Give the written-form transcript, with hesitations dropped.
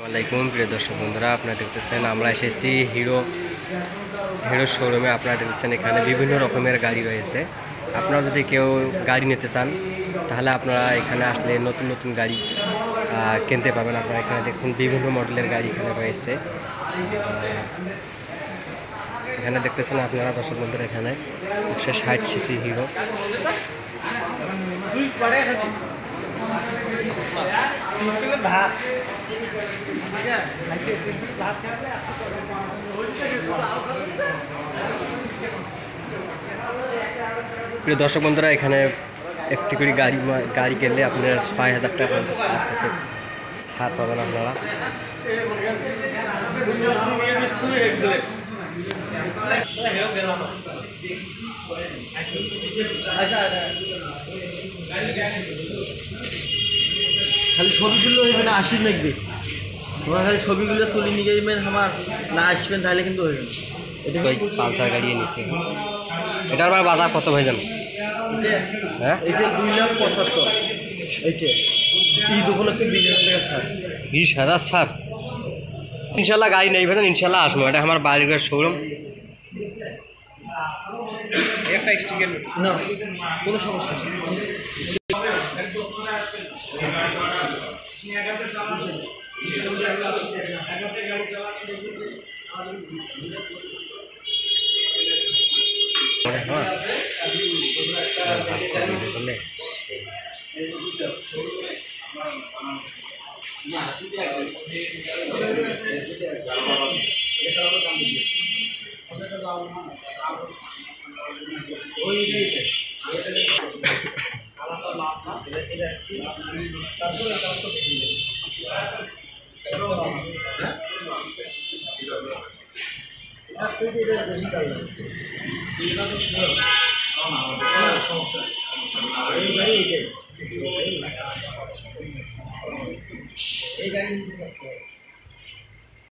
ওয়ালাইকুম প্রিয় দর্শক বন্ধুরা, আপনারা দেখতেছেন আমরা এসেছি হিরো শোরুমে। আপনারা দেখতেছেন এখানে বিভিন্ন রকমের গাড়ি রয়েছে। আপনারা যদি কেউ গাড়ি নিতে চান তাহলে আপনারা এখানে আসলে নতুন নতুন গাড়ি কিনতে পাবেন। আপনারা এখানে দেখছেন বিভিন্ন মডেলের গাড়ি এখানে রয়েছে। এখানে দেখতেছেন আপনারা দর্শক বন্ধুরা, এখানে 160 সিসি হিরো। প্রিয় দর্শক বন্ধুরা, এখানে একটি করে গাড়ি কিনলে আপনারা 6000 টাকা ছাড় পাবেন আপনারা। খালি ছবিগুলো হইবে না, আসির মেঘবে তোমরা খালি ছবিগুলো তুলে নিয়ে যাবেন, আমার না আসবেন তাহলে কিন্তু হইবে না। এটা পালসার গাড়ি এনেছে। এটার বাজার কত ভাই জানো? হ্যাঁ, এটা 2,75,000। এইটা ঈদ উপলক্ষে 20,000 টাকা ছাড়। 20,000 ছাড়। ইনশাল্লাহ গাড়ি নেই ভাই, ইনশাল্লাহ আসবো। এটা আমার বাড়ির শোরুম। একটা স্টিকার না, কোনো সমস্যা নেই। এই গাড়ি